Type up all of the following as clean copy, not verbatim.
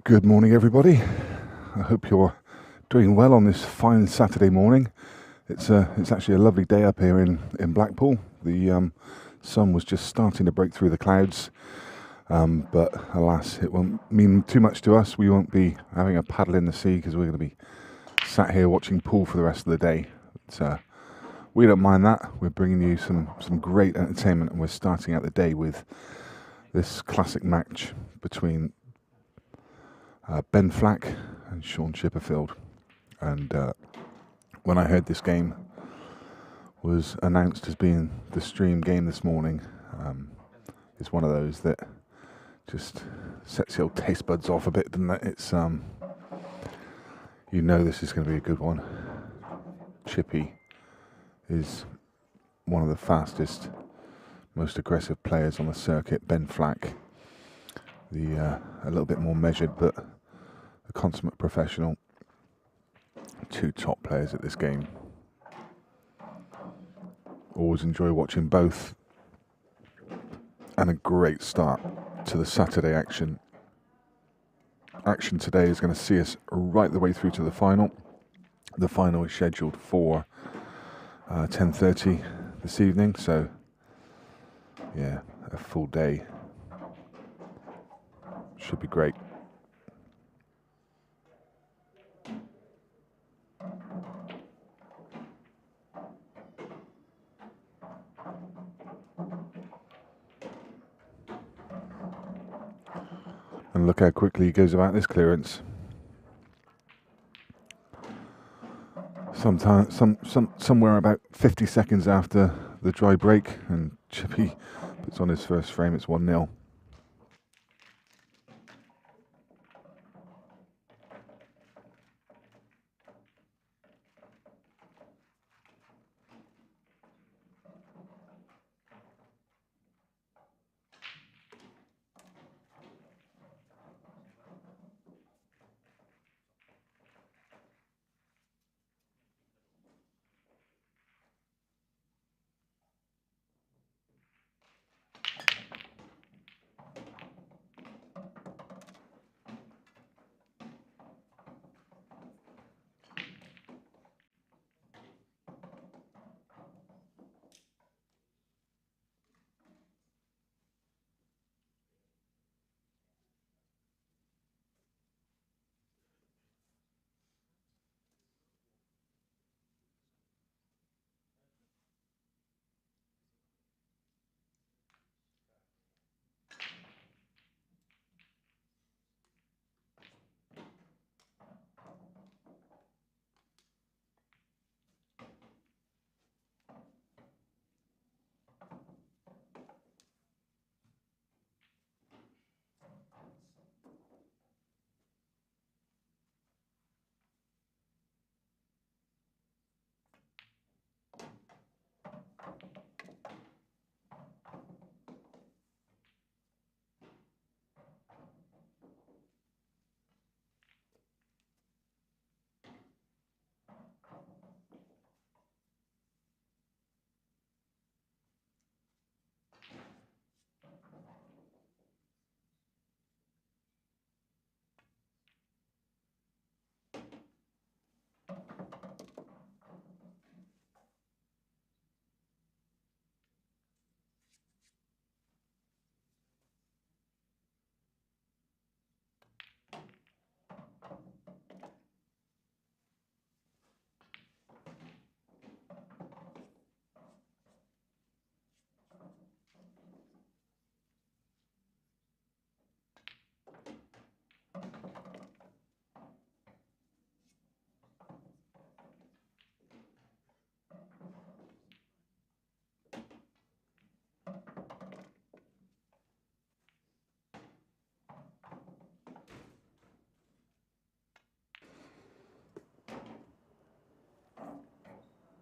Good morning, everybody. I hope you're doing well on this fine Saturday morning. It's actually a lovely day up here in Blackpool. The sun was just starting to break through the clouds, but alas, it won't mean too much to us. We won't be having a paddle in the sea because we're going to be sat here watching pool for the rest of the day. But, we don't mind that. We're bringing you some great entertainment, and we're starting out the day with this classic match between Ben Flack and Shaun Chipperfield. And when I heard this game was announced as being the stream game this morning, it's one of those that just sets the old taste buds off a bit, doesn't it? It's you know this is going to be a good one. Chippy is one of the fastest, most aggressive players on the circuit. Ben Flack, a little bit more measured, but a consummate professional. Two top players at this game. Always enjoy watching both. And a great start to the Saturday action. Action today is going to see us right the way through to the final. The final is scheduled for 10:30 this evening, so yeah, a full day. Should be great. And look how quickly he goes about this clearance. Somewhere about 50 seconds after the dry break, and Chippy puts on his first frame. It's 1-0.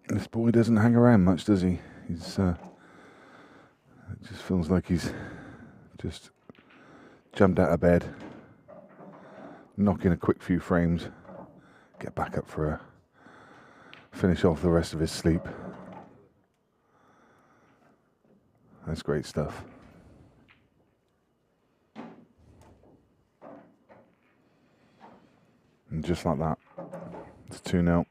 This boy doesn't hang around much, does he? He's it just feels like he's just jumped out of bed, knock in a quick few frames, get back up for a finish off the rest of his sleep. That's great stuff. And just like that, it's 2-0.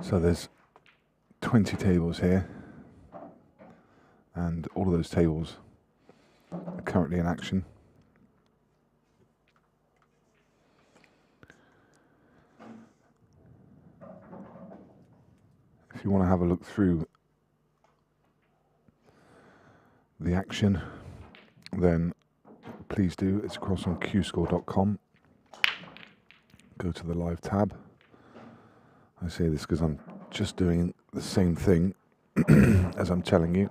So there's 20 tables here, and all of those tables are currently in action. If you want to have a look through the action, then please do. It's across on qscore.com. Go to the live tab. I say this because I'm just doing the same thing as I'm telling you.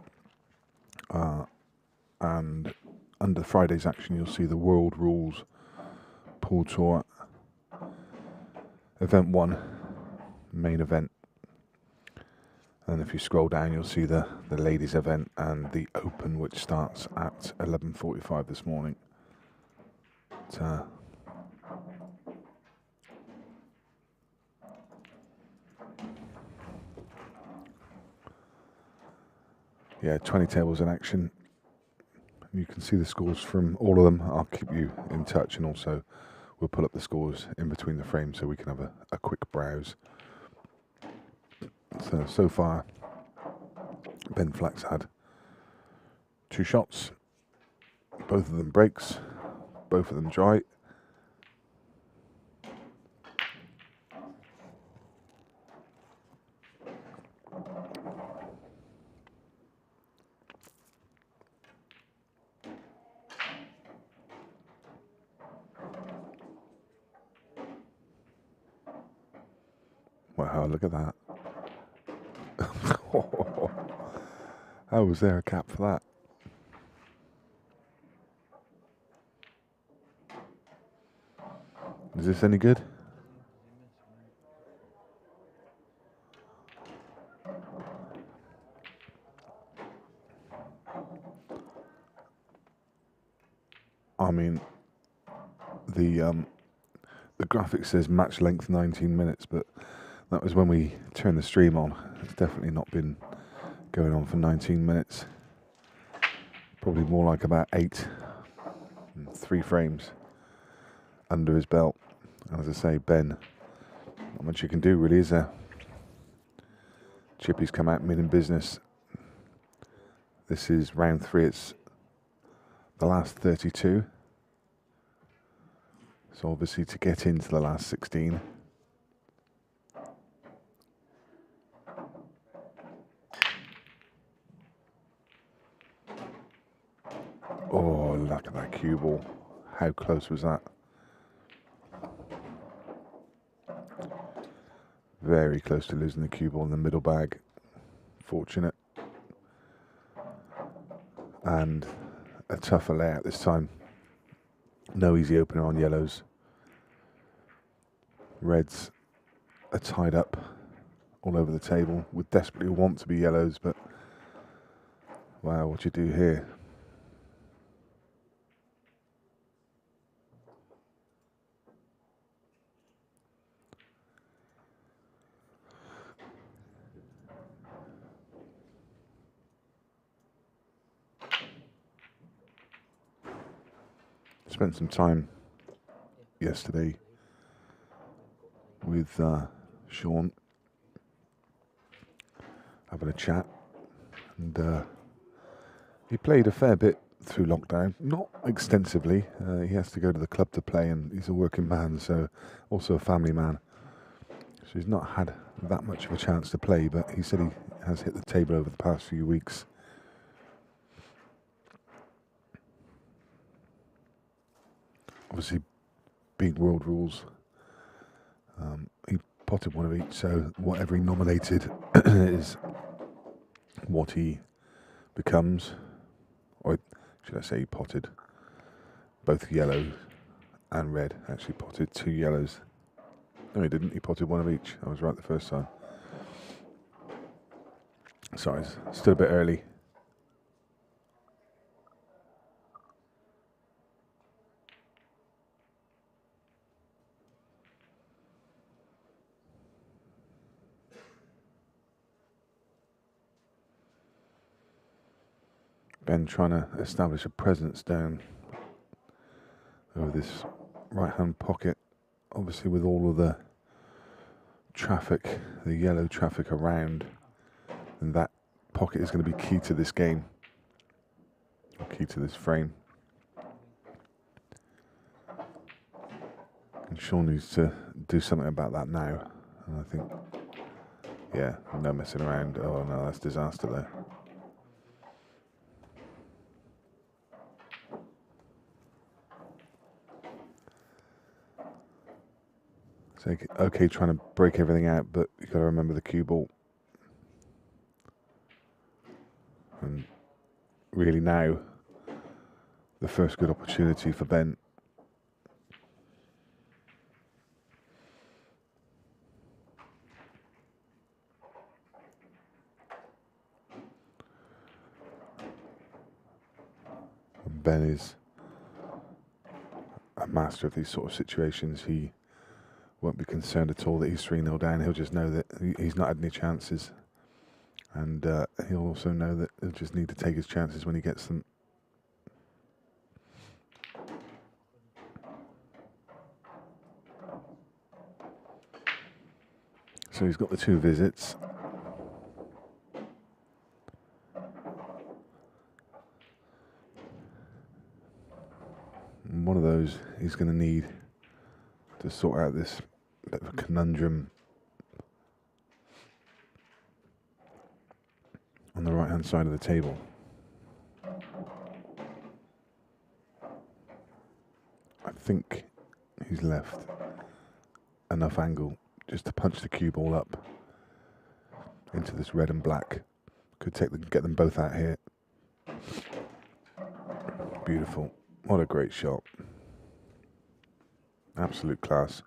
And under Friday's action, you'll see the World Rules Pool Tour Event 1, main event. And if you scroll down, you'll see the ladies event and the Open, which starts at 11:45 this morning. Yeah, 20 tables in action. You can see the scores from all of them. I'll keep you in touch, and also we'll pull up the scores in between the frames so we can have a quick browse. So far, Ben Flack's had 2 shots, both of them breaks, both of them dry. Wow, look at that. How was there a cap for that? Is this any good? I mean, the graphic says match length 19 minutes, but that was when we turned the stream on. It's definitely not been going on for 19 minutes. Probably more like about 8, 3 frames under his belt. And as I say, Ben, not much you can do really, is there? Chippy's come out mid in business. This is round 3. It's the last 32. So obviously to get into the last 16. Oh, look at that cue ball. How close was that? Very close to losing the cue ball in the middle bag. Fortunate. And a tougher layout this time. No easy opener on yellows. Reds are tied up all over the table. Would desperately want to be yellows, but wow, what you do here? Spent some time yesterday with Shaun, having a chat, and he played a fair bit through lockdown, not extensively. He has to go to the club to play, and he's a working man, so also a family man. So he's not had that much of a chance to play, but he said he has hit the table over the past few weeks. Obviously, being world rules, he potted one of each, so whatever he nominated is what he becomes. Or should I say he potted both yellow and red. Actually potted 2 yellows. No, he didn't. He potted one of each. I was right the first time. Sorry, it's still a bit early. Ben trying to establish a presence down over this right-hand pocket. Obviously with all of the traffic, the yellow traffic around, and that pocket is going to be key to this game, or key to this frame. And Shaun needs to do something about that now. And I think, yeah, no messing around. Oh no, that's disaster there. So, okay, trying to break everything out, but you've got to remember the cue ball. And really now, the first good opportunity for Ben. And Ben is a master of these sort of situations. He won't be concerned at all that he's 3-0 down. He'll just know that he's not had any chances. And he'll also know that he'll just need to take his chances when he gets them. So he's got the 2 visits. And one of those he's going to need to sort out this bit of a conundrum on the right-hand side of the table. I think he's left enough angle just to punch the cue ball up into this red and black. Could get them both out here. Beautiful. What a great shot. Absolute class.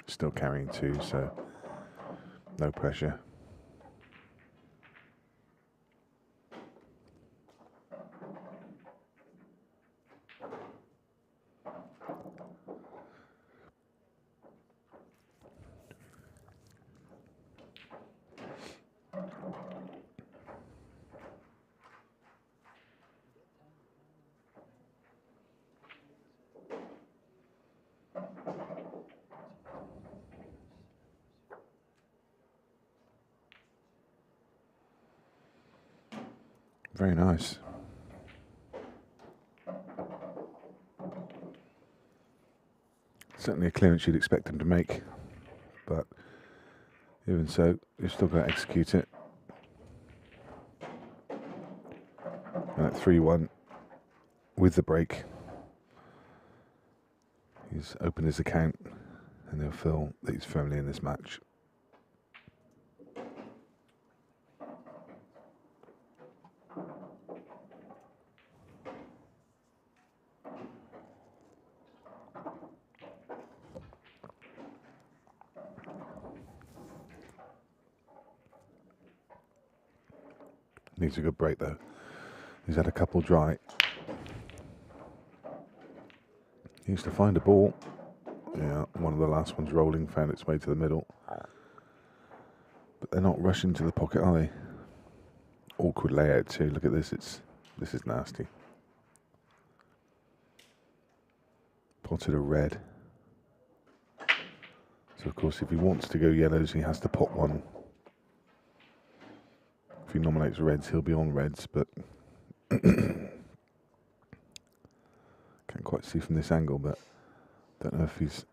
Still carrying 2, so no pressure. Very nice. Certainly a clearance you'd expect him to make, but even so, you've still got to execute it. And at 3-1, with the break, he's opened his account, and he'll feel that he's firmly in this match. Needs a good break though. He's had a couple dry. He used to find a ball. Yeah, one of the last ones rolling, found its way to the middle. But they're not rushing to the pocket, are they? Awkward layout too. Look at this. This is nasty. Potted a red. So of course, if he wants to go yellows, he has to pot one. If he nominates reds, he'll be on reds, but can't quite see from this angle, but don't know if he's,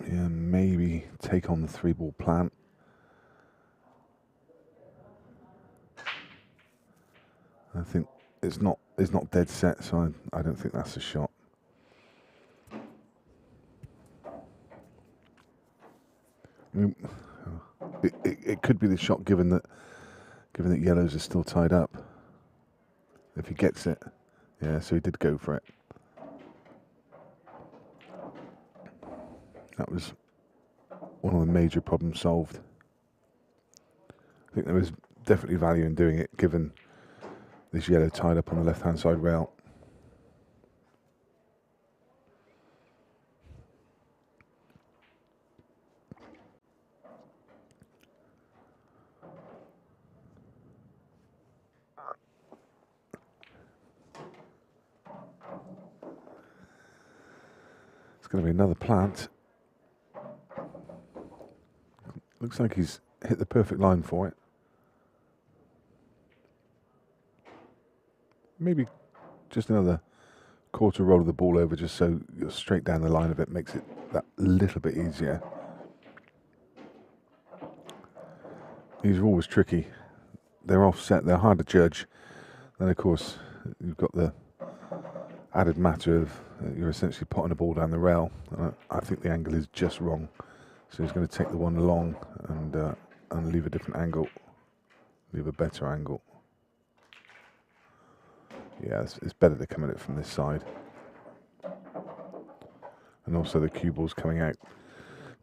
yeah, maybe take on the 3-ball plant. I think it's not dead set, so I don't think that's a shot. I mean, it could be the shot given that yellows are still tied up. If he gets it, yeah. So he did go for it. That was one of the major problems solved. I think there was definitely value in doing it, given this yellow tied up on the left-hand side rail. It's going to be another plant. Looks like he's hit the perfect line for it. Maybe just another quarter roll of the ball over just so you're straight down the line of it, makes it that little bit easier. These are always tricky. They're offset, they're hard to judge. Then of course you've got the added matter of you're essentially potting a ball down the rail. I think the angle is just wrong. So he's going to take the one along and leave a different angle, leave a better angle. Yeah, it's better to come at it from this side. And also the cue ball's coming out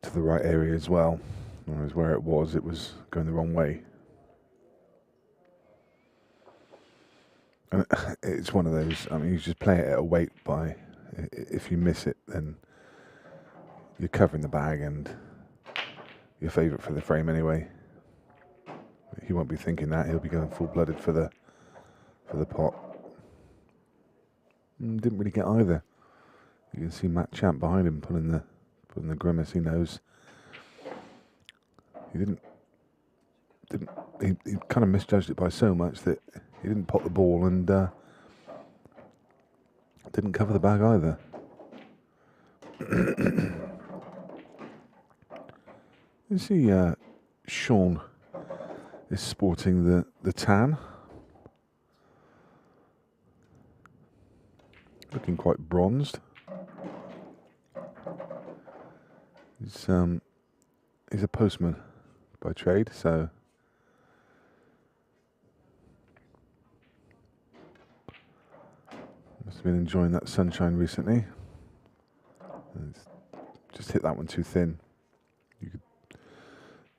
to the right area as well. Whereas where it was going the wrong way. And it's one of those, I mean, you just play it at a weight by, if you miss it, then you're covering the bag and your favourite for the frame anyway. He won't be thinking that, he'll be going full-blooded for the pot. Didn't really get either. You can see Matt Champ behind him putting the grimace. He knows. He kind of misjudged it by so much that he didn't pot the ball and didn't cover the bag either. You see, Shaun is sporting the tan. Looking quite bronzed. He's a postman by trade, so must have been enjoying that sunshine recently. Just hit that one too thin.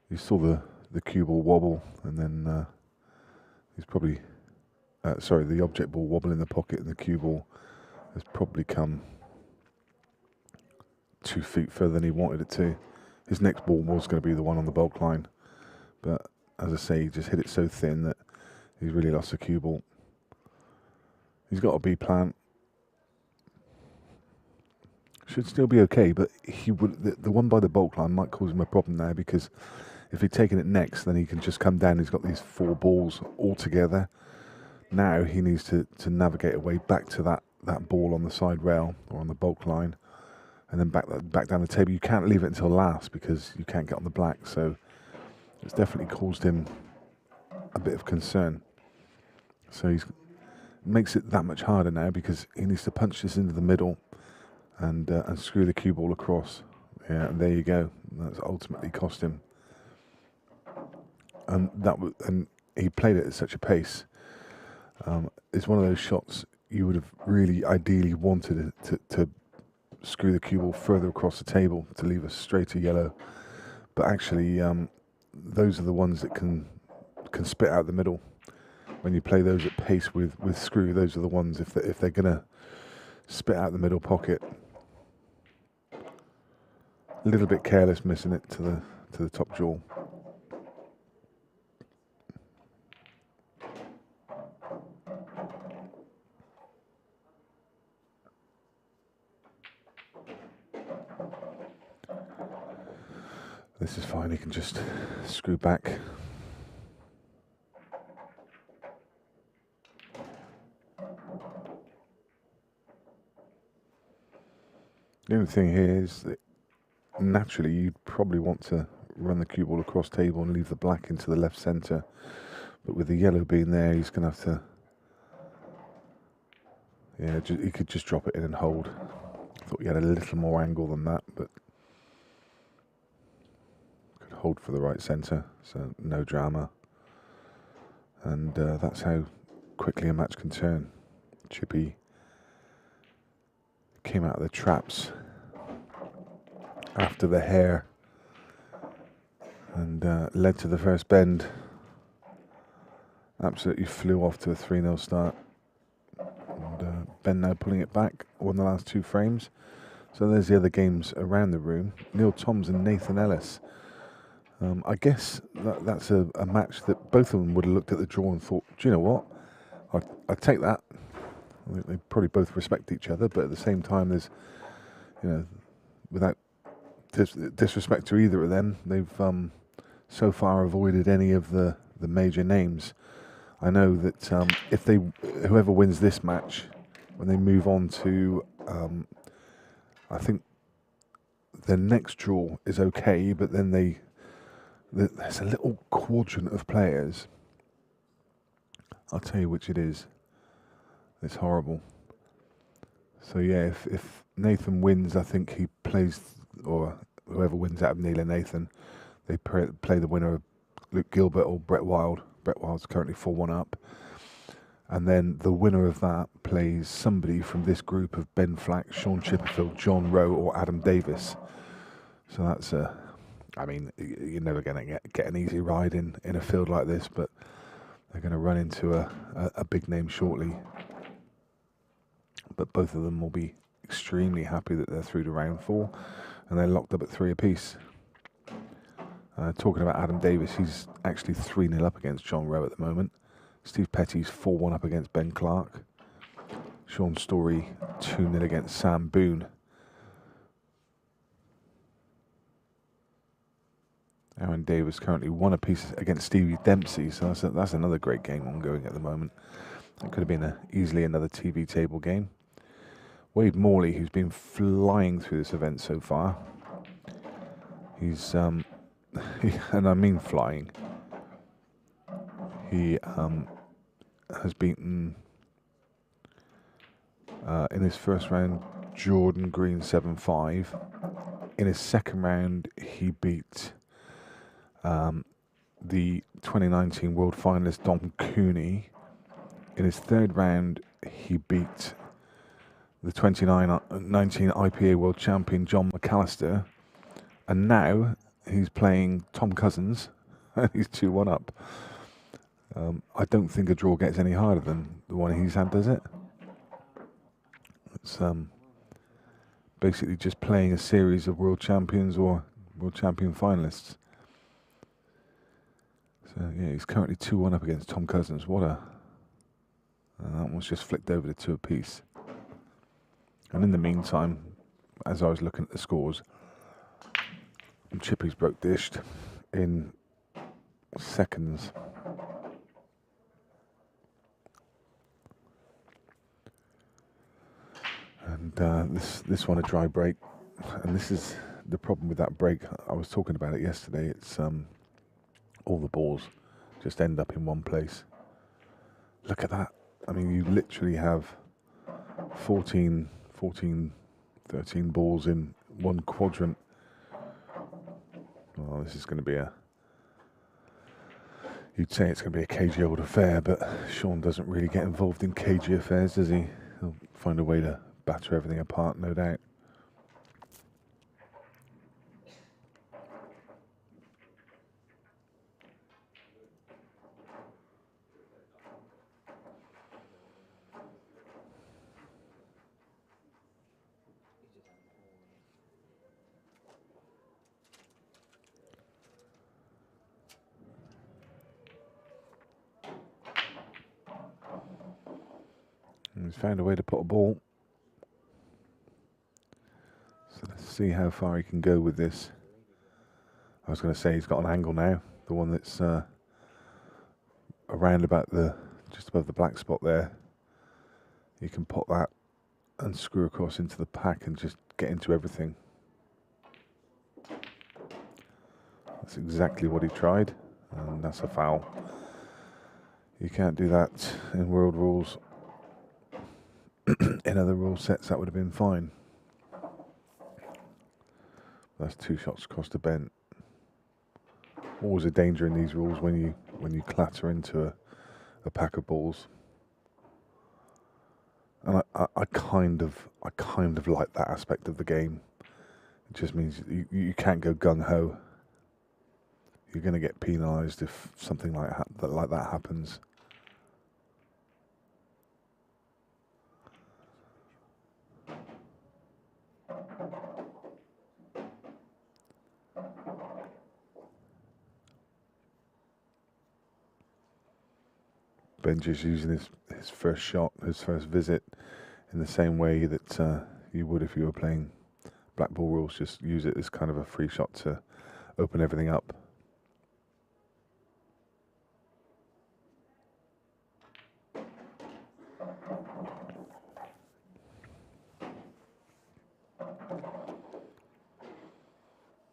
You saw the cue ball wobble, and then he's probably the object ball wobble in the pocket, and the cue ball has probably come 2 feet further than he wanted it to. His next ball was going to be the one on the bulk line, but as I say, he just hit it so thin that he's really lost the cue ball. He's got a B plant. Should still be okay, but he would the one by the bulk line might cause him a problem there, because if he'd taken it next, then he can just come down. He's got these 4 balls all together. Now he needs to navigate a way back to that ball on the side rail or on the bulk line, and then back down the table. You can't leave it until last because you can't get on the black. So it's definitely caused him a bit of concern. So he makes it that much harder now, because he needs to punch this into the middle and screw the cue ball across. Yeah, and there you go. That's ultimately cost him. And he played it at such a pace. It's one of those shots you would have really ideally wanted to screw the cue ball further across the table to leave a straighter yellow. But actually, those are the ones that can spit out the middle. When you play those at pace with screw, those are the ones, if they're going to spit out the middle pocket. A little bit careless missing it to the top jaw. This is fine, he can just screw back. The only thing here is that naturally you'd probably want to run the cue ball across table and leave the black into the left centre. But with the yellow being there, he's going to have to... Yeah, he could just drop it in and hold. I thought he had a little more angle than that, but... could hold for the right centre, so no drama. And that's how quickly a match can turn. Chippy came out of the traps after the hair and led to the first bend absolutely flew off to a 3-0 start. And Ben now pulling it back, won the last 2 frames. So there's the other games around the room. Neil Toms and Nathan Ellis. I guess that's a match that both of them would have looked at the draw and thought, do you know what? I'd take that. They probably both respect each other, but at the same time, there's, without disrespect to either of them, they've so far avoided any of the major names. I know that if whoever wins this match, when they move on to, I think their next draw is okay, but then there's a little quadrant of players. I'll tell you which it is. It's horrible. So yeah, if Nathan wins, I think he plays, or whoever wins out of Neil and Nathan, they play the winner of Luke Gilbert or Brett Wild. Brett Wild's currently 4-1 up. And then the winner of that plays somebody from this group of Ben Flack, Shaun Chipperfield, John Rowe, or Adam Davis. So that's you're never going to get an easy ride in a field like this, but they're going to run into a big name shortly. But both of them will be extremely happy that they're through to round 4, and they're locked up at 3 apiece. Talking about Adam Davis, he's actually 3-0 up against John Rowe at the moment. Steve Petty's 4-1 up against Ben Clark. Sean Story 2-0 against Sam Boone. Aaron Davis currently 1 apiece against Stevie Dempsey, so that's another great game ongoing at the moment. It could have been easily another TV table game. Wade Morley, who's been flying through this event so far, he's and I mean flying. He has beaten in his first round Jordan Green 7-5. In his second round, he beat the 2019 World Finalist Dom Cooney. In his third round, he beat the 2019 IPA World Champion John McAllister, and now he's playing Tom Cousins, and he's 2-1 up. I don't think a draw gets any harder than the one he's had, does it? It's basically just playing a series of world champions or world champion finalists. So yeah, he's currently 2-1 up against Tom Cousins. That one's just flicked over to 2 apiece. And in the meantime, as I was looking at the scores, Chippy's broke dished in seconds. And this one a dry break, and this is the problem with that break. I was talking about it yesterday. It's all the balls just end up in one place. Look at that. I mean, you literally have 13 balls in one quadrant. Well, this is going to be you'd say it's going to be a cagey old affair, but Sean doesn't really get involved in cagey affairs, does he? He'll find a way to batter everything apart, no doubt. And he's found a way to put a ball. So let's see how far he can go with this. I was going to say he's got an angle now, the one that's around about just above the black spot there. You can pop that and screw across into the pack and just get into everything. That's exactly what he tried, and that's a foul. You can't do that in world rules. In other rule sets, that would have been fine. That's 2 shots across the bent. Always a danger in these rules when you clatter into a pack of balls. And I kind of like that aspect of the game. It just means you can't go gung ho. You're going to get penalised if something like that happens. Benji's using his first shot, his first visit, in the same way that you would if you were playing black ball rules. Just use it as kind of a free shot to open everything up.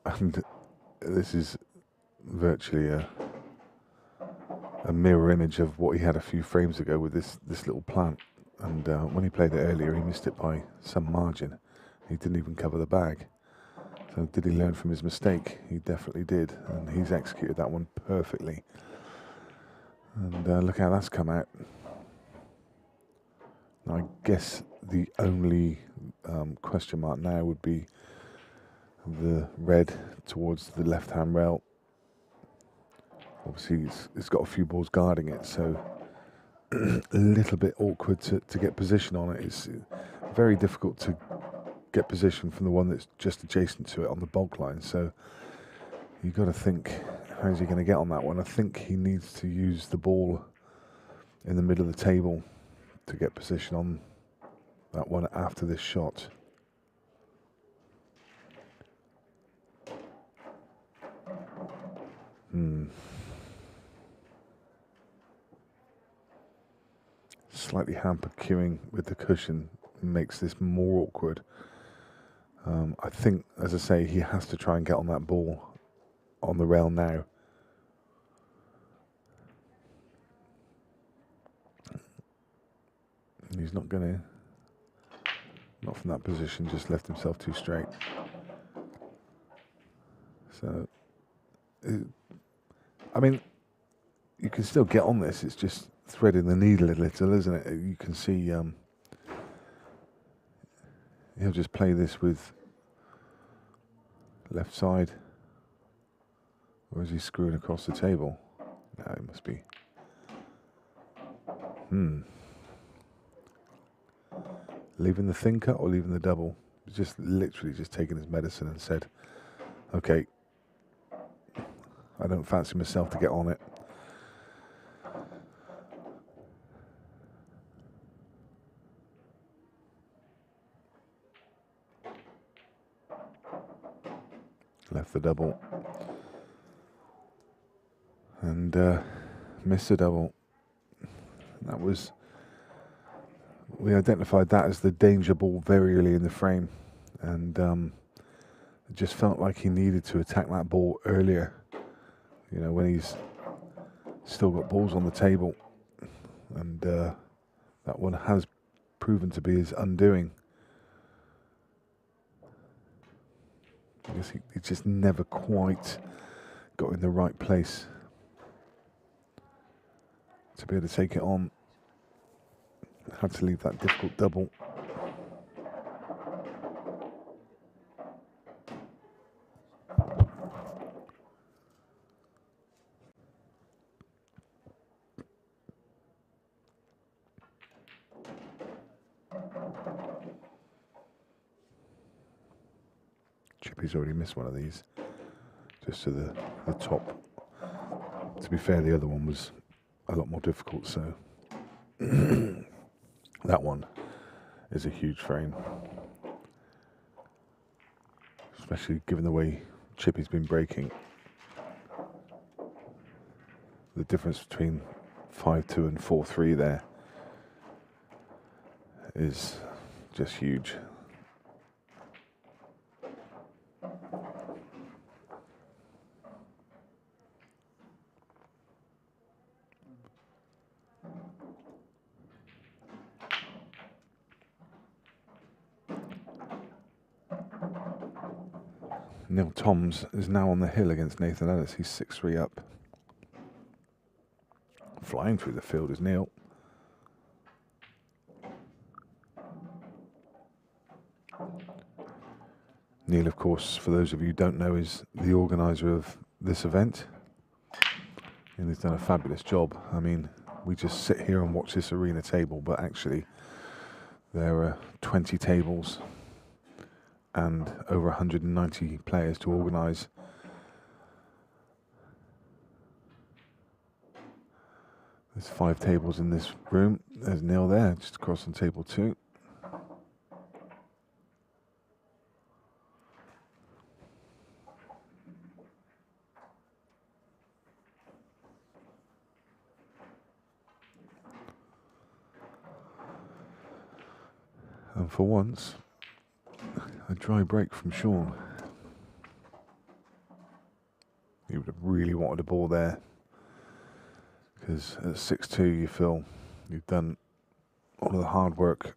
And this is virtually a mirror image of what he had a few frames ago with this little plant. And when he played it earlier, he missed it by some margin. He didn't even cover the bag. So did he learn from his mistake? He definitely did, and he's executed that one perfectly. And look how that's come out. Now, I guess the only question mark now would be the red towards the left-hand rail. Obviously, it's got a few balls guarding it, so a little bit awkward to get position on it. It's very difficult to get position from the one that's just adjacent to it on the bulk line. So you've got to think, how's he going to get on that one? I think he needs to use the ball in the middle of the table to get position on that one after this shot. Slightly hampered cueing with the cushion makes this more awkward. I think, as I say, he has to try and get on that ball on the rail now. He's not going to, not from that position, just left himself too straight. So, I mean, you can still get on this, it's just threading the needle a little, isn't it? You can see he'll just play this with left side. Or is he screwing across the table? No, it must be. Leaving the thin cut or leaving the double? He's just literally just taken his medicine and said, okay, I don't fancy myself to get on it. Left the double. And missed the double. That was, we identified that as the danger ball very early in the frame. And it just felt like he needed to attack that ball earlier. You know, when he's still got balls on the table. And that one has proven to be his undoing. I guess he just never quite got in the right place to be able to take it on. Had to leave that difficult double. Chippy's already missed one of these, just to the top. To be fair, the other one was a lot more difficult, so that one is a huge frame, especially given the way Chippy's been breaking. The difference between 5-2 and 4-3 there is just huge. Neil Toms is now on the hill against Nathan Ellis. He's 6-3 up. Flying through the field is Neil. Neil, of course, for those of you who don't know, is the organiser of this event. And he's done a fabulous job. I mean, we just sit here and watch this arena table, but actually there are 20 tables and over 190 players to organise. There's 5 tables in this room. There's Neil there, just across on table 2. And for once, a dry break from Shaun. He would have really wanted a ball there, because at 6-2 you feel you've done all of the hard work.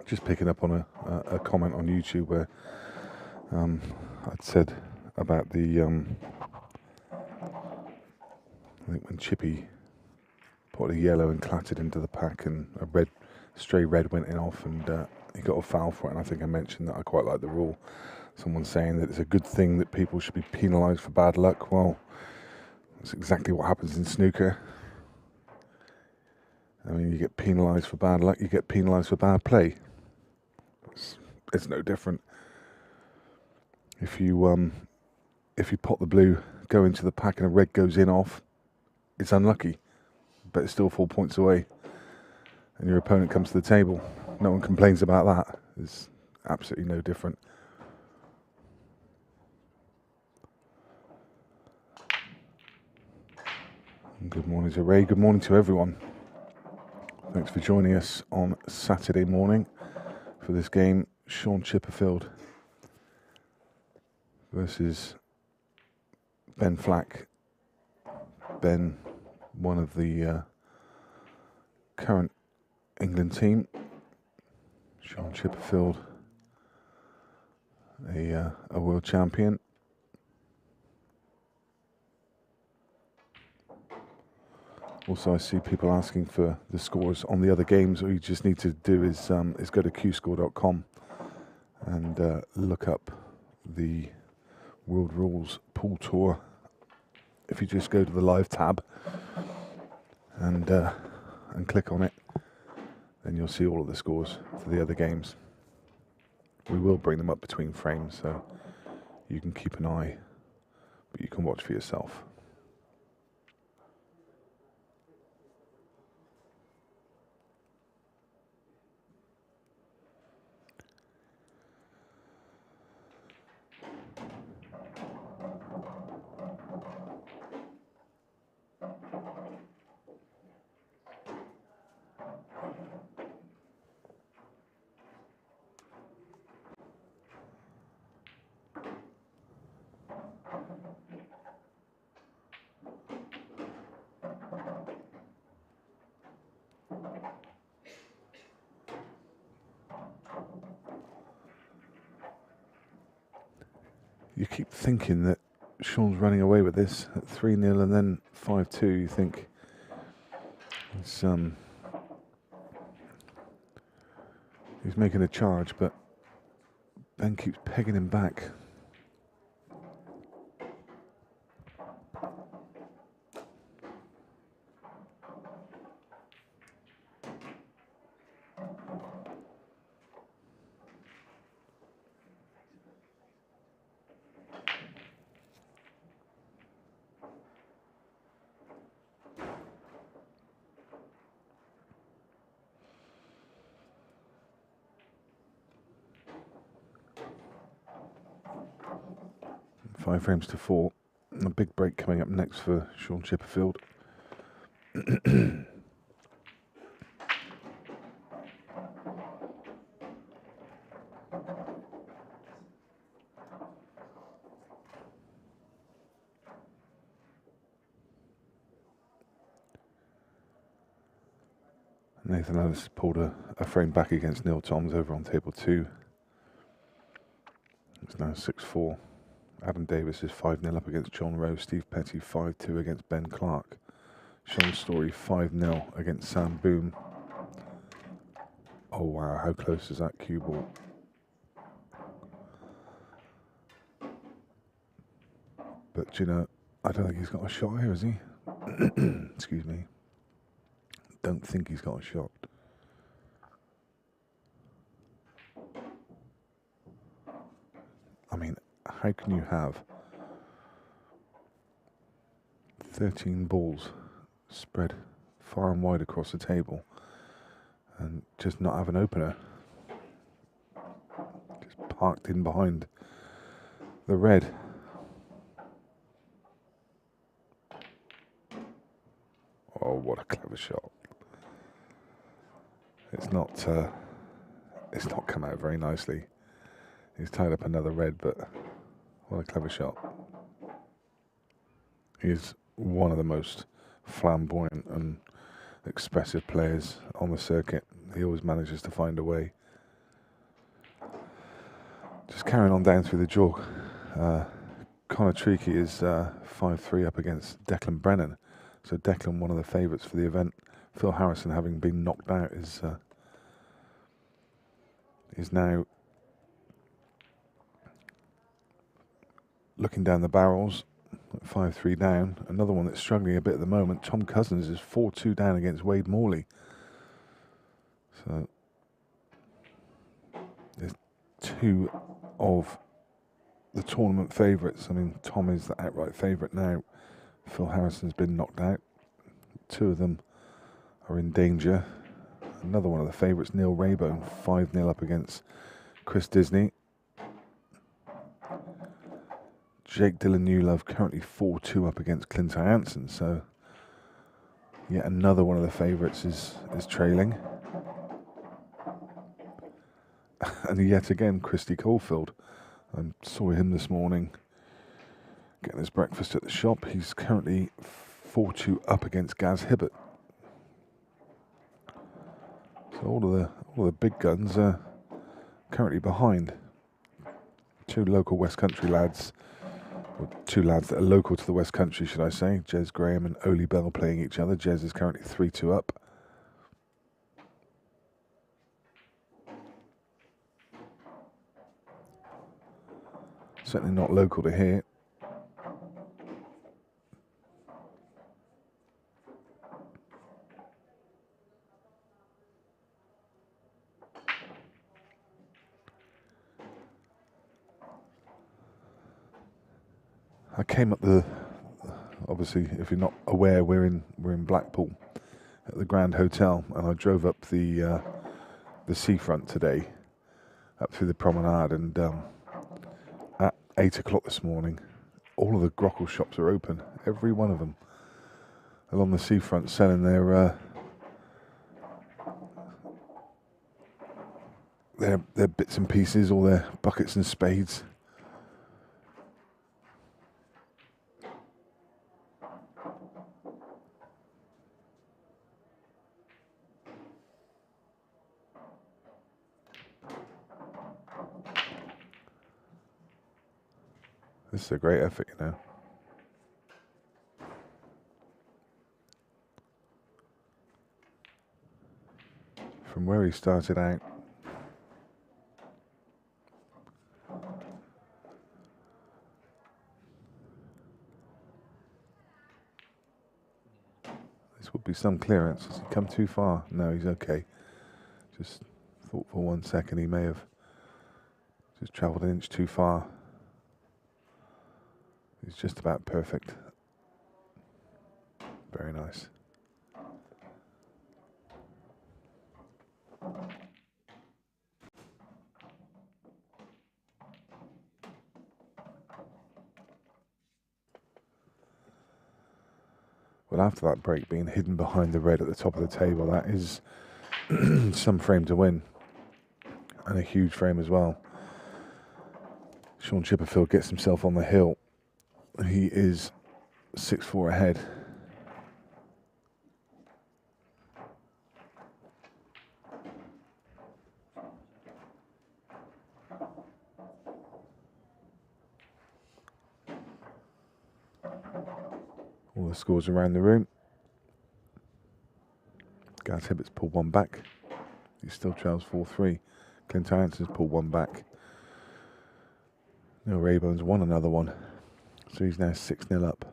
Just picking up on a comment on YouTube where I'd said about the I think when Chippy put a yellow and clattered into the pack, and a stray red went in off, and he got a foul for it. And I think I mentioned that I quite like the rule. Someone saying that it's a good thing that people should be penalised for bad luck. Well, that's exactly what happens in snooker. I mean, you get penalised for bad luck, you get penalised for bad play. It's no different. If you pot the blue, go into the pack, and a red goes in off, it's unlucky, but it's still 4 points away, and your opponent comes to the table. No one complains about that. It's absolutely no different. Good morning to Ray. Good morning to everyone. Thanks for joining us on Saturday morning for this game. Shaun Chipperfield versus Ben Flack. Ben, one of the current England team. Shaun Chipperfield, a world champion. Also, I see people asking for the scores on the other games. All you just need to do is go to qscore.com and look up the World Rules Pool Tour. If you just go to the live tab and click on it, then you'll see all of the scores for the other games. We will bring them up between frames, so you can keep an eye, but you can watch for yourself. you keep thinking that Shaun's running away with this at 3-0 and then 5-2. You think he's making a charge, but Ben keeps pegging him back. Five frames to 4. A big break coming up next for Shaun Chipperfield. Nathan Ellis pulled a frame back against Neil Toms over on table 2. It's now 6-4. Adam Davis is 5-0 up against John Rowe. Steve Petty 5-2 against Ben Clark. Sean Story 5-0 against Sam Boom. Oh wow, how close is that cue ball? But you know, I don't think he's got a shot here, has he? Excuse me. Don't think he's got a shot. I mean, how can you have 13 balls spread far and wide across the table and just not have an opener? Just parked in behind the red. Oh, what a clever shot. It's not come out very nicely. He's tied up another red, but what a clever shot. He's one of the most flamboyant and expressive players on the circuit. He always manages to find a way. Just carrying on down through the jaw. Connor Treacy is 5-3 up against Declan Brennan. So Declan, one of the favourites for the event. Phil Harrison, having been knocked out, is now looking down the barrels, 5-3 down. Another one that's struggling a bit at the moment. Tom Cousins is 4-2 down against Wade Morley. So there's two of the tournament favourites. I mean, Tom is the outright favourite now. Phil Harrison's been knocked out. Two of them are in danger. Another one of the favourites, Neil Raybone, 5-0 up against Chris Disney. Jake Dylan Newlove currently 4-2 up against Clint Hansen. So yet another one of the favourites is trailing. And yet again, Christy Caulfield. I saw him this morning getting his breakfast at the shop. He's currently 4-2 up against Gaz Hibbert. So all of the big guns are currently behind. Two local West Country lads, or two lads that are local to the West Country, should I say. Jez Graham and Oli Bell playing each other. Jez is currently 3-2 up. Certainly not local to here. I came up obviously, if you're not aware, we're in Blackpool at the Grand Hotel, and I drove up the seafront today, up through the promenade, and at 8 o'clock this morning, all of the Grockle shops are open, every one of them, along the seafront, selling their bits and pieces, all their buckets and spades. This is a great effort, you know. From where he started out, this would be some clearance. Has he come too far? No, he's okay. Just thought for 1 second he may have just travelled an inch too far. He's just about perfect. Very nice. Well, after that break, being hidden behind the red at the top of the table, that is some frame to win. And a huge frame as well. Shaun Chipperfield gets himself on the hill. He is 6-4 ahead. All the scores around the room. Gareth Hibbert's pulled one back. He still trails 4-3. Clint Anson's pulled one back. Neil Raybone's won another one. So he's now 6-0 up.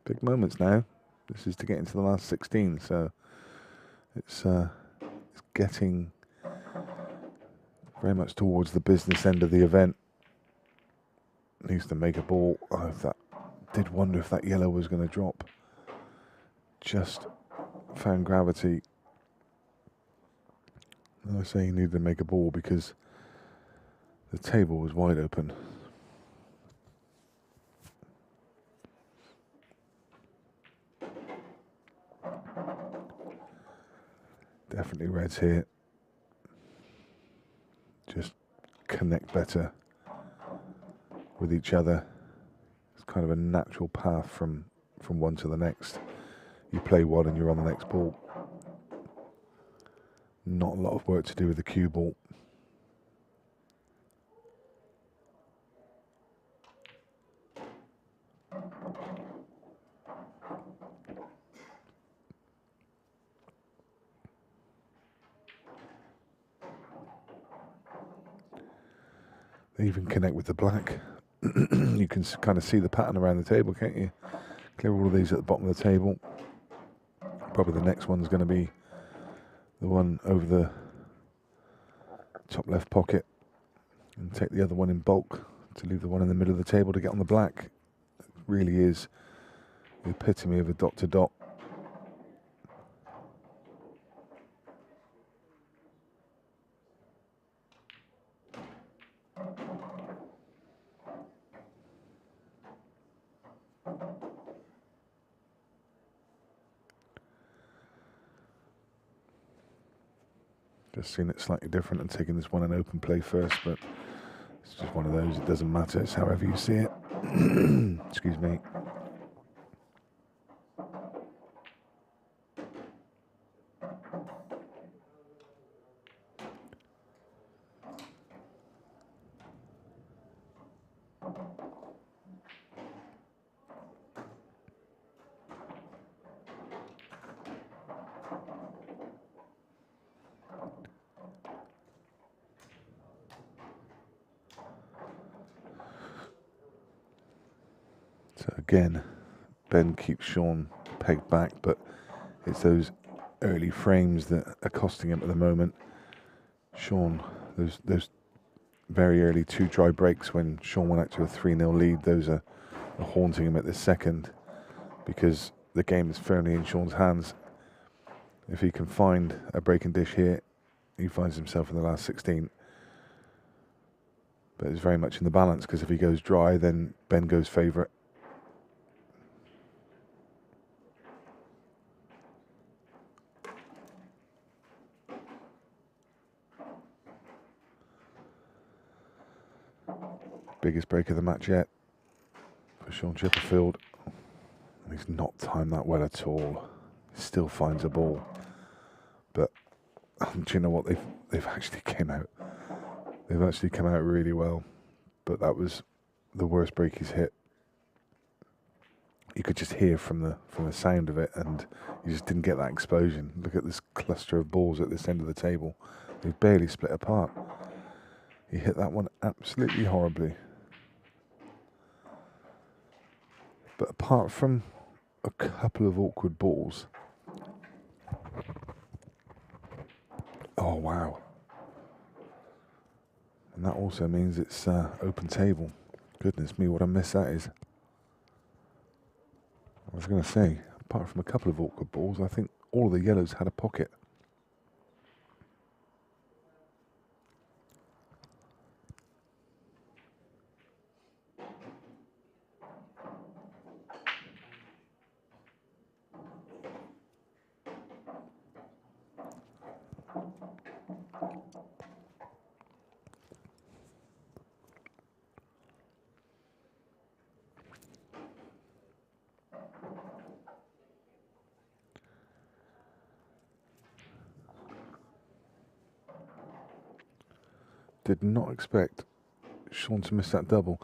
Big moments now. This is to get into the last 16, so it's getting very much towards the business end of the event. Needs to make a ball. Did wonder if that yellow was going to drop. Just found gravity. And I say he needed to make a ball because the table was wide open. Definitely reds here. Just connect better with each other. It's kind of a natural path from one to the next. You play one and you're on the next ball. Not a lot of work to do with the cue ball. They even connect with the black. You can kind of see the pattern around the table, can't you? Clear all of these at the bottom of the table. Probably the next one's going to be the one over the top left pocket. And take the other one in bulk to leave the one in the middle of the table to get on the black. It really is the epitome of a dot to dot. Just seen it slightly different and taking this one an open play first, but it's just one of those, it doesn't matter, it's however you see it. Excuse me. So again, Ben keeps Shaun pegged back, but it's those early frames that are costing him at the moment. Shaun, those very early 2 dry breaks when Shaun went out to a 3-0 lead, those are haunting him at this second because the game is firmly in Shaun's hands. If he can find a break and dish here, he finds himself in the last 16. But it's very much in the balance because if he goes dry, then Ben goes favourite. Biggest break of the match yet for Shaun Chipperfield. And he's not timed that well at all. He still finds a ball. But do you know what? They've actually came out They've actually come out really well, but that was the worst break he's hit. You could just hear from the sound of it, and you just didn't get that explosion. Look at this cluster of balls at this end of the table. They've barely split apart. He hit that one absolutely horribly. But apart from a couple of awkward balls... Oh, wow. And that also means it's open table. Goodness me, what a mess that is. I was going to say, apart from a couple of awkward balls, I think all of the yellows had a pocket. Did not expect Shaun to miss that double.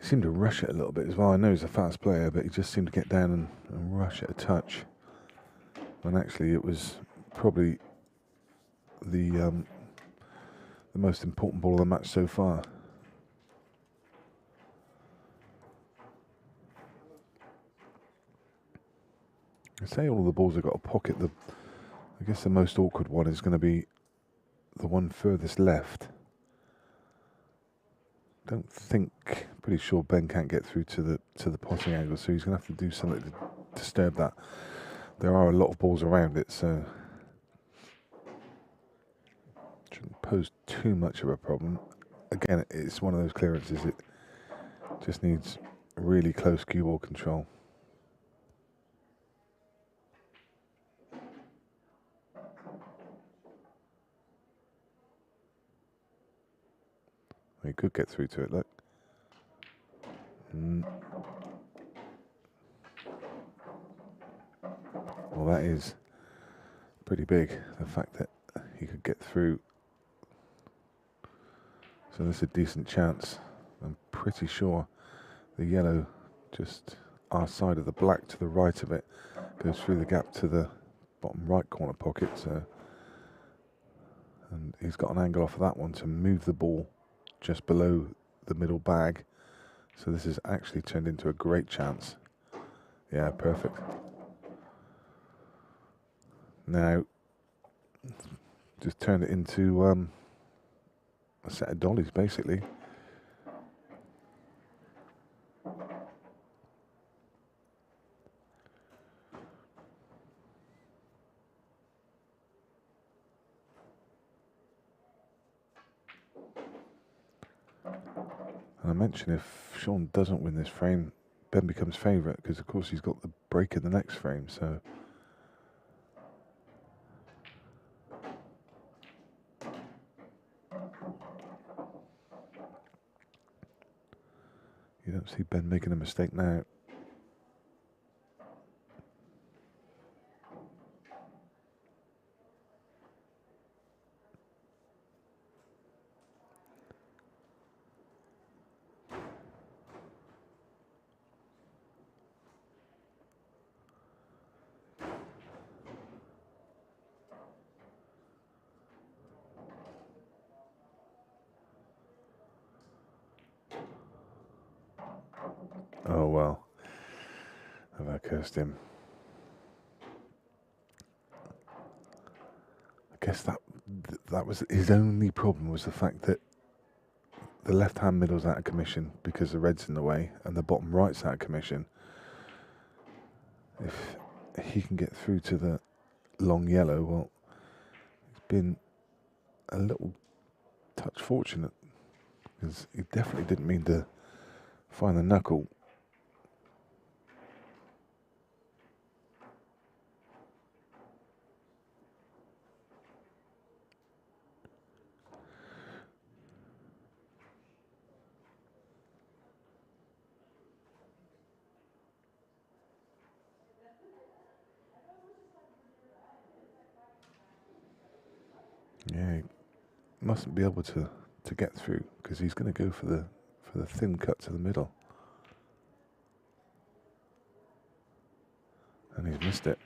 He seemed to rush it a little bit as well. I know he's a fast player, but he just seemed to get down and rush it a touch. When actually it was probably the most important ball of the match so far. I say all of the balls have got a pocket. I guess the most awkward one is going to be the one furthest left. Don't think, pretty sure Ben can't get through to the potting angle, so he's going to have to do something to disturb that. There are a lot of balls around it, so shouldn't pose too much of a problem. Again, it's one of those clearances, it just needs really close cue ball control. He could get through to it, look. Well, that is pretty big, the fact that he could get through. So there's a decent chance. I'm pretty sure the yellow, just our side of the black to the right of it, goes through the gap to the bottom right corner pocket. So, and he's got an angle off of that one to move the ball just below the middle bag. So this has actually turned into a great chance. Yeah, perfect. Now, just turned it into a set of dollies, basically. And I mentioned if Shaun doesn't win this frame, Ben becomes favourite, because of course he's got the break in the next frame, so... You don't see Ben making a mistake now. Oh well, have I cursed him? I guess that was his only problem, was the fact that the left-hand middle's out of commission because the red's in the way, and the bottom right's out of commission. If he can get through to the long yellow, well, he's been a little touch fortunate, because he definitely didn't mean to find the knuckle. Yeah, he mustn't be able to to get through, because he's going to go for the thin cut to the middle. And he's missed it.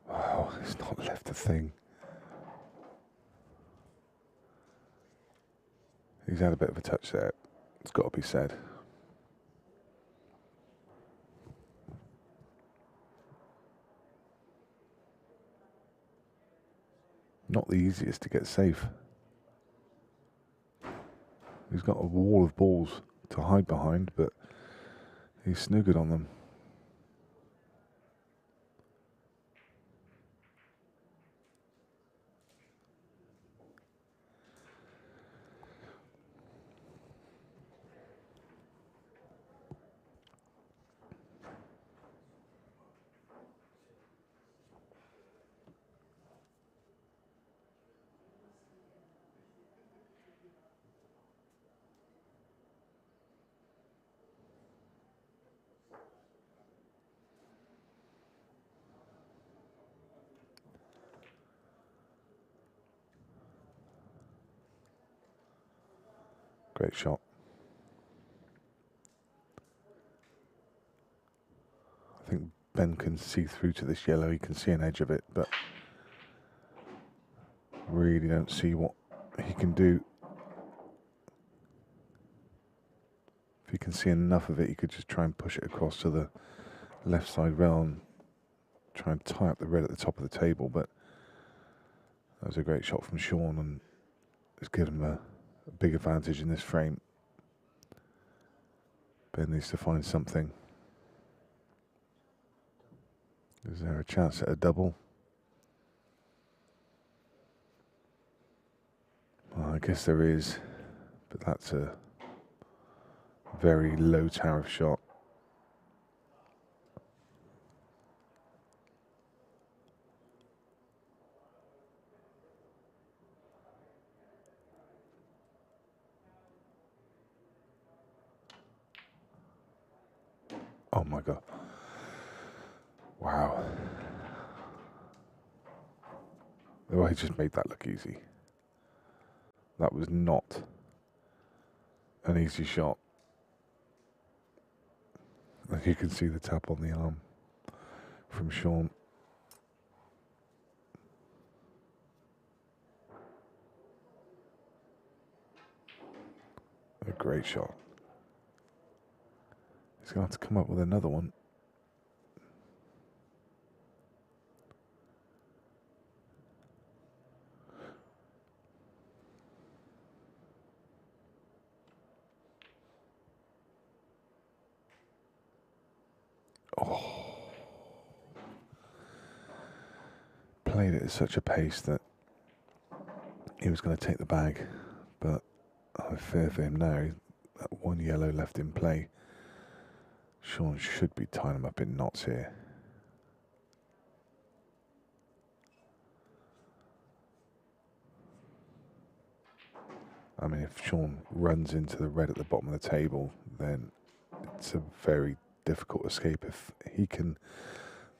Wow, he's not left a thing. He's had a bit of a touch there. It's got to be said. Not the easiest to get safe. He's got a wall of balls to hide behind, but he's snookered on them. Great shot. I think Ben can see through to this yellow. He can see an edge of it, but really don't see what he can do. If he can see enough of it, he could just try and push it across to the left side rail and try and tie up the red at the top of the table, but that was a great shot from Shaun, and it's given him a big advantage in this frame. Ben needs to find something. Is there a chance at a double? Well, I guess there is, but that's a very low tariff shot. Oh my God. Wow. Oh, he just made that look easy. That was not an easy shot. And you can see the tap on the arm from Shaun. A great shot. He's going to have to come up with another one. Oh. Played it at such a pace that he was going to take the bag, but I fear for him now. That one yellow left in play. Shaun should be tying him up in knots here. I mean, if Shaun runs into the red at the bottom of the table, then it's a very difficult escape. If he can,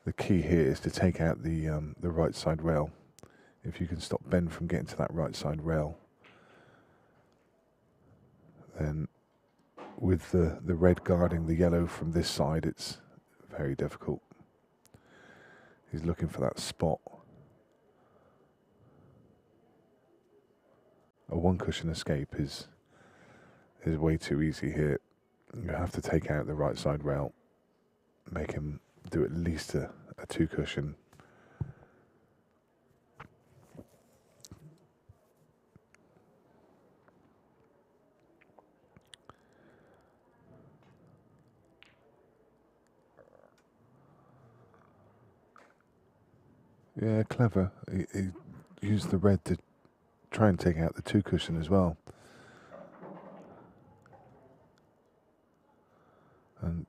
the key here is to take out the right side rail. If you can stop Ben from getting to that right side rail, then with the red guarding the yellow from this side, it's very difficult. He's looking for that spot. A one cushion escape is way too easy here. You have to take out the right side rail, make him do at least a two cushion. Yeah, clever. He used the red to try and take out the two cushion as well. And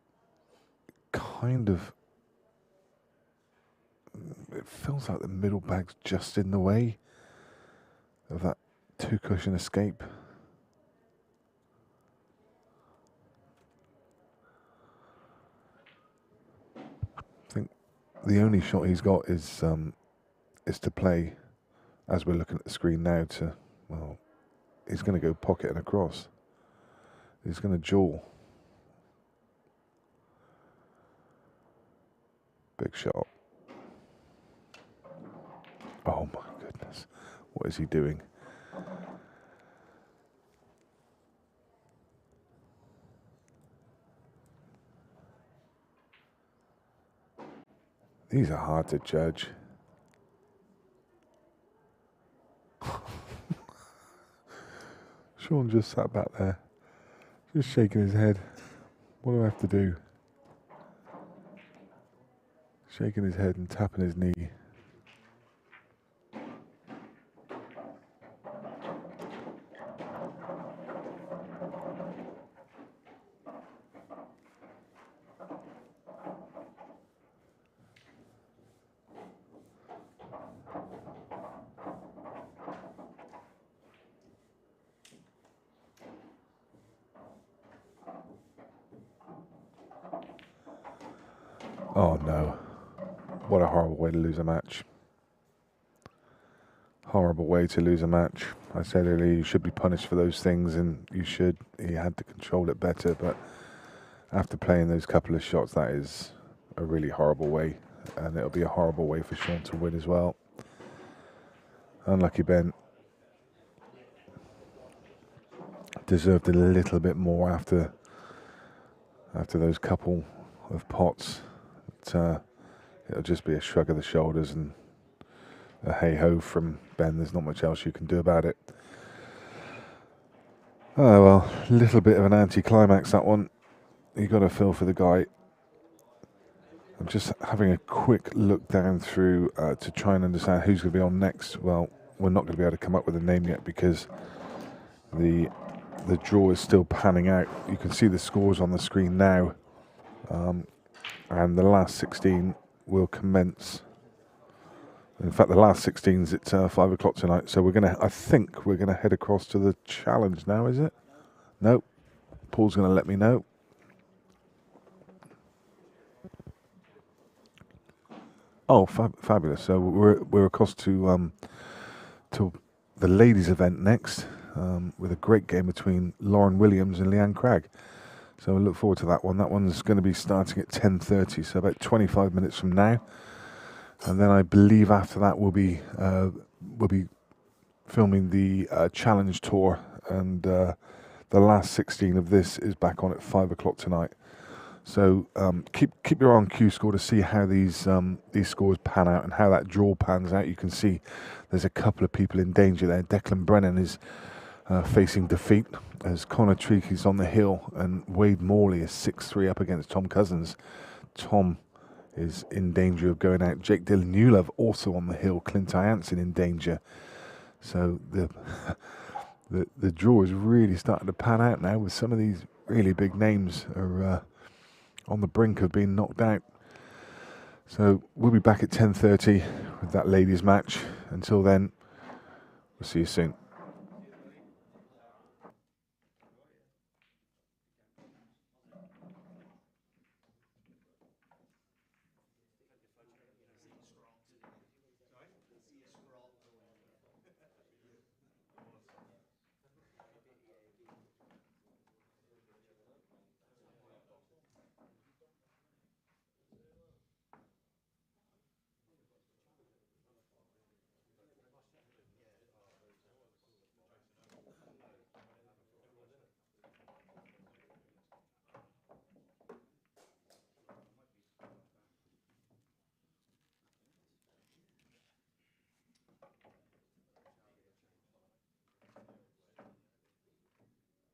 kind of, it feels like the middle bag's just in the way of that two cushion escape. I think the only shot he's got is to play as we're looking at the screen now, to, well, he's going to go pocket and across. He's going to jaw. Big shot. Oh my goodness. What is he doing? These are hard to judge. Shaun just sat back there, just shaking his head. What do I have to do? Shaking his head and tapping his knee. Oh no. What a horrible way to lose a match. Horrible way to lose a match. I said earlier you should be punished for those things, and you should. He had to control it better, but after playing those couple of shots, that is a really horrible way, and it'll be a horrible way for Shaun to win as well. Unlucky Ben. Deserved a little bit more after those couple of pots. But, it'll just be a shrug of the shoulders and a hey-ho from Ben. There's not much else you can do about it. Oh well, a little bit of an anti-climax, that one. You got to feel for the guy. I'm just having a quick look down through to try and understand who's going to be on next. Well, we're not going to be able to come up with a name yet because the draw is still panning out. You can see the scores on the screen now, and the last 16 will commence. In fact, the last 16's at 5 o'clock tonight. So I think we're gonna head across to the challenge now. Is it? No. Paul's gonna let me know. Oh, fabulous! So we're across to the ladies' event next, with a great game between Lauren Williams and Leanne Cragg. So we look forward to that one. That one's going to be starting at 10:30, so about 25 minutes from now. And then I believe after that we'll be filming the challenge tour, and the last 16 of this is back on at 5 o'clock tonight. So keep your eye on Q Score to see how these scores pan out and how that draw pans out. You can see there's a couple of people in danger there. Declan Brennan is facing defeat as Connor Treacy's on the hill, and Wade Morley is 6-3 up against Tom Cousins. Tom is in danger of going out. Jake Dillon Newlove also on the hill. Clint Ianson in danger. So the draw is really starting to pan out now, with some of these really big names are on the brink of being knocked out. So we'll be back at 10:30 with that ladies match. Until then, we'll see you soon.